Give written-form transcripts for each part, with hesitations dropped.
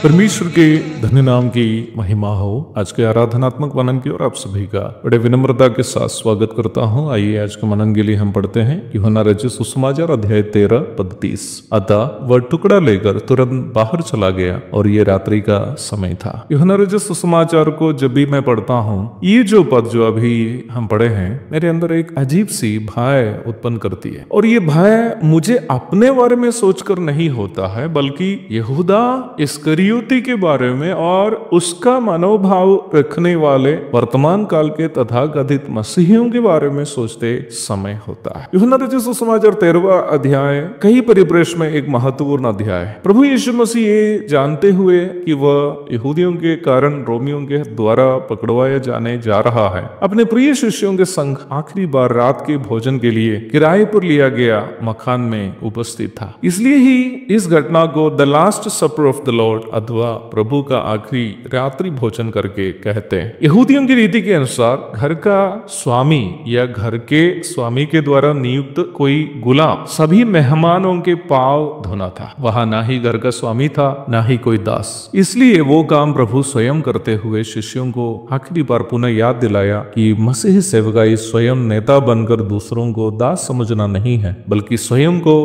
परमेश्वर के धन्य नाम की महिमा हो। आज के आराधनात्मक मनन की ओर आप सभी का बड़े विनम्रता के साथ स्वागत करता हूं। आइए आज के मनन के लिए हम पढ़ते हैं यूहन्ना रचित सुसमाचार अध्याय 13 पद 30। अतः वह टुकड़ा लेकर तुरंत बाहर चला गया और ये रात्रि का समय था। यूहन्ना रचित सुसमाचार को जब भी मैं पढ़ता हूं, ये जो पद जो अभी हम पढ़े हैं मेरे अंदर एक अजीब सी भय उत्पन्न करती है। और ये भय मुझे अपने बारे में सोचकर नहीं होता है, बल्कि यहूदा इस्करियोती के बारे में और उसका मनोभाव रखने वाले वर्तमान काल के तथाकथित मसीहियों के बारे में सोचते समय होता है। यूहन्ना रचित सुसमाचार 13वां अध्याय कई परिप्रेक्ष्य में एक महत्वपूर्ण अध्याय है। प्रभु यीशु मसीह ये जानते हुए कि वह यहूदियों के कारण रोमियों के द्वारा पकड़वाया जाने जा रहा है, अपने प्रिय शिष्यों के संग आखिरी बार रात के भोजन के लिए किराए पर लिया गया मकान में उपस्थित था। इसलिए ही इस घटना को the last supper of the Lord अथवा प्रभु का आखिरी रात्रि भोजन करके कहते हैं। यहूदियों की रीति के अनुसार घर का स्वामी या घर के स्वामी के द्वारा नियुक्त कोई गुलाम सभी मेहमानों के पांव धोना था। वहां ना ही घर का स्वामी था, ना ही कोई दास। इसलिए वो काम प्रभु स्वयं करते हुए शिष्यों को आखिरी बार पुनः याद दिलाया कि मसीह सेवकाई स्वयं नेता बनकर दूसरों को दास समझना नहीं है, बल्कि स्वयं को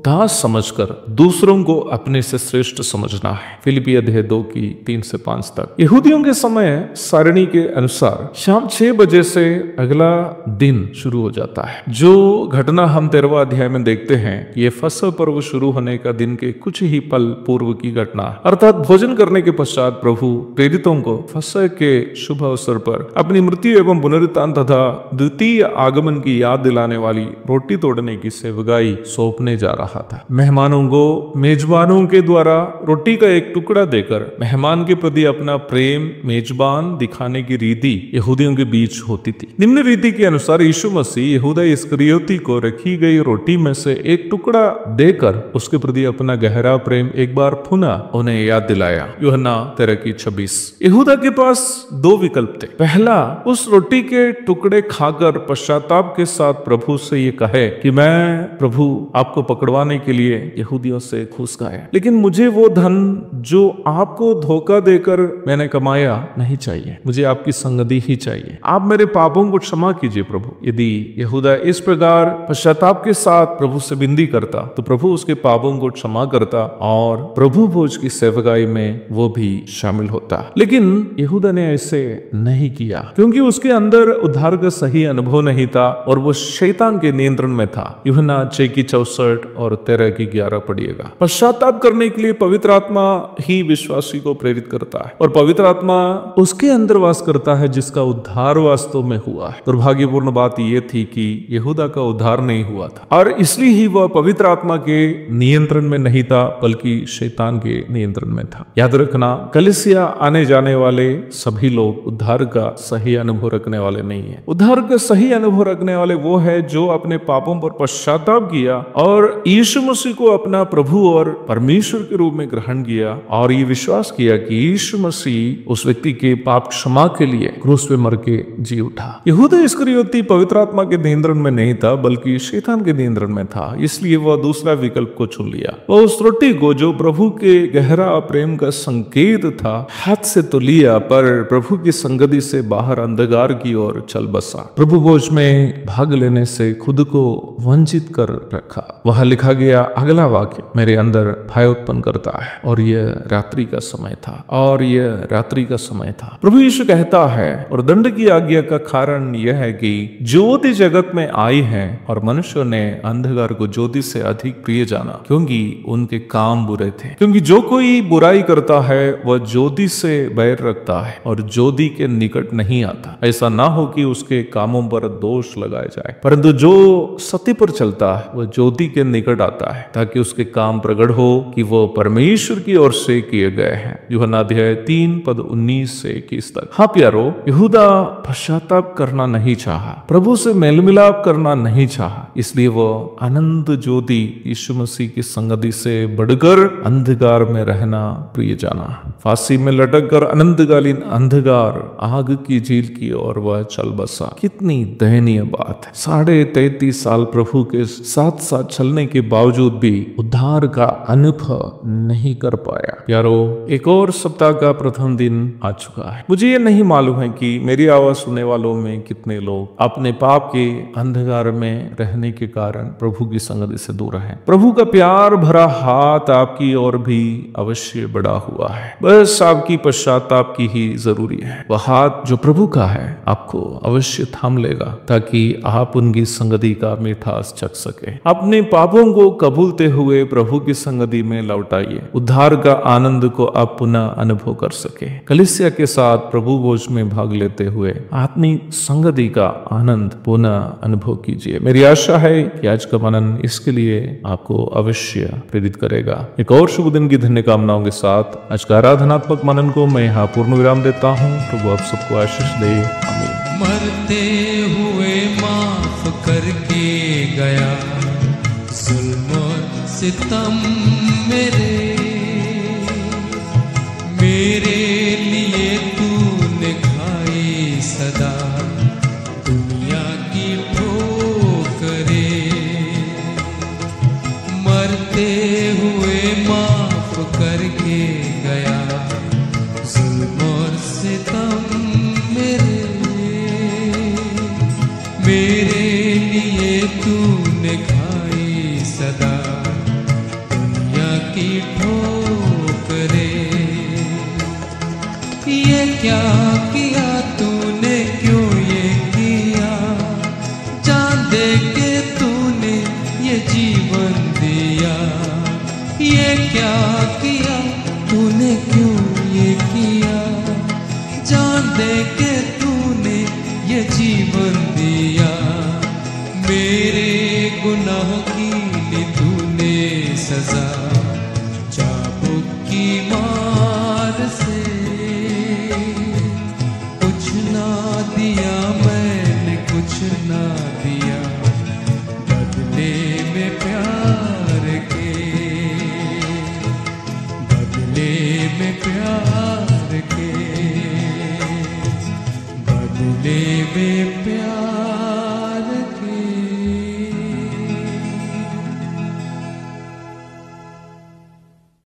दास समझकर दूसरों को अपने से श्रेष्ठ समझना है। फिलिपी अध्याय 2 की 3 से 5 तक। यहूदियों के समय सारणी के अनुसार शाम 6 बजे से अगला दिन शुरू हो जाता है। जो घटना हम 13वां अध्याय में देखते हैं, ये फसह पर्व शुरू होने का दिन के कुछ ही पल पूर्व की घटना, अर्थात भोजन करने के पश्चात प्रभु प्रेरितों को फसह के शुभ अवसर पर अपनी मृत्यु एवं पुनरुत्थान तथा द्वितीय आगमन की याद दिलाने वाली रोटी तोड़ने की सेवकाई सौंपने जा रहा था। मेहमानों को मेजबानों के द्वारा रोटी का एक टुकड़ा देकर मेहमान के प्रति अपना प्रेम मेजबान दिखाने की रीति यहूदियों के बीच होती थी। निम्न रीति के अनुसार यीशु मसीह यहूदा इस्करियोती को रखी गई रोटी में से एक टुकड़ा देकर उसके प्रति अपना गहरा प्रेम एक बार पुनः उन्हें याद दिलाया। यूहन्ना 13 की 26। यहूदा के पास दो विकल्प थे। पहला, उस रोटी के टुकड़े खाकर पश्चाताप के साथ प्रभु से ये कहे कि मैं प्रभु आपको पकड़वाने के लिए यहूदियों से घूस खाया, लेकिन मुझे वो धन जो आपको धोखा देकर मैंने कमाया नहीं चाहिए, मुझे आपकी संगति ही चाहिए। आप मेरे पापों को क्षमा कीजिए प्रभु। यदि यहूदा इस प्रकार पश्चाताप के साथ प्रभु से विनती करता तो प्रभु उसके पापों को क्षमा करता और प्रभु भोज की सेवकाई में वो भी शामिल होता। लेकिन यहूदा ने ऐसे नहीं किया, क्योंकि उसके अंदर उद्धार का सही अनुभव नहीं था और वो शैतान के नियंत्रण में था। यूहन्ना 6 की 64 और 13 की 11 पढ़िएगा। पश्चाताप करने के लिए पवित्र आत्मा ही विश्वासी को प्रेरित करता है और पवित्र आत्मा उसके अंदर वास करता है जिसका उद्धार वास्तव में हुआ है। दुर्भाग्यपूर्ण बात यह थी कि यहूदा का उद्धार नहीं हुआ था और इसलिए ही वह पवित्र आत्मा के नियंत्रण में नहीं था, बल्कि शैतान के नियंत्रण में था। याद रखना, कलीसिया आने जाने वाले सभी लोग उद्धार का सही अनुभव रखने वाले नहीं है। उद्धार का सही अनुभव रखने वाले वो है जो अपने पापों पर पश्चाताप किया और यीशु मसीह को अपना प्रभु और परमेश्वर के रूप में ग्रहण किया और ये विश्वास किया कि यीशु मसीह उस व्यक्ति के पाप क्षमा के लिए क्रूस पे मर के जी उठा। यहूदा इस्करियोती पवित्र आत्मा के नियंत्रण में नहीं था बल्कि शैतान के नियंत्रण में था, इसलिए वह दूसरा विकल्प को चुन लिया। वह उस रोटी को जो प्रभु के गहरा प्रेम का संकेत था हाथ से तो लिया, पर प्रभु की संगति से बाहर अंधकार की ओर चल बसा। प्रभु भोज में भाग लेने से खुद को वंचित कर रखा। वहां लिखा गया अगला वाक्य मेरे अंदर भय उत्पन्न करता है, और यह रात्रि का समय था। प्रभु यीशु कहता है, और दंड की आज्ञा का कारण यह है कि ज्योति जगत में आई है और मनुष्यों ने अंधकार को ज्योति से अधिक प्रिय जाना, क्योंकि उनके काम बुरे थे। क्योंकि जो कोई बुराई करता है वह ज्योति से बैर रखता है और ज्योति के निकट नहीं आता, ऐसा ना हो कि उसके कामों पर दोष लगाया जाए। परंतु जो सत्य पर चलता है वह ज्योति के निकट आता है, ताकि उसके काम प्रकट हो कि वो परमेश्वर की ओर से किए गए हैं। यूहन्ना अध्याय 3 पद 19 से 21 तक। हाँ प्यारो, यहूदा पश्चाताप करना नहीं चाहा, प्रभु से मेल मिलाप करना नहीं चाहा, इसलिए वो अनंत ज्योति यीशु मसीह की संगति से बढ़कर अंधकार में रहना प्रिय जाना। फांसी में लटक कर अनंतकालीन अंधकार आग की झील की ओर वह चल बसा। कितनी दयनीय बात है। 33.5 साल प्रभु के साथ साथ चलने के बावजूद भी उद्धार का अनुभव नहीं कर पाया। यारो, एक और सप्ताह का प्रथम दिन आ चुका है। मुझे ये नहीं मालूम है कि मेरी आवाज सुनने वालों में कितने लोग अपने पाप के अंधकार में रहने के कारण प्रभु की संगति से दूर हैं। प्रभु का प्यार भरा हाथ आपकी ओर भी अवश्य बढ़ा हुआ है, बस आपकी पश्चाताप की ही जरूरी है। वह हाथ जो प्रभु का है आपको अवश्य थाम लेगा, ताकि आप उनकी संगति का मिठास चख सके। अपने पापों को कबूलते हुए प्रभु की संगति में लौटाइए। उद्धार का आनंद को आप पुनः अनुभव कर सके। कलीसिया के साथ प्रभु भोज में भाग लेते हुए आत्मिक संगति का आनंद पुनः अनुभव कीजिए। मेरी आशा है कि आज का मनन इसके लिए आपको अवश्य प्रेरित करेगा। एक और शुभ दिन की धन्य कामनाओं के साथ आज का आराधनात्मक मनन को मैं यहाँ पूर्ण विराम देता हूँ। प्रभु आप सबको आशीष दे। आमीन। मरते हुए माफ करके गया जुल्म और सितम मेरे लिए तूने खाई सदा दुनिया की ठोकरें। मरते हुए माफ करके गया जुल्म और सितम मेरे लिए तूने खाई सदा दुनिया की ठोकरें। ये क्या किया तूने, क्यों ये किया, जान दे के तूने ये जीवन दिया। ये क्या किया तूने, क्यों ये किया, जान दे के तूने ये जीवन दिया। मेरे गुनाहों की ली तूने सजा, चाबुक की मार से कुछ ना दिया मैंने, कुछ ना दिया बदले में प्यार के, बदले में प्यार के, बदले में प्यार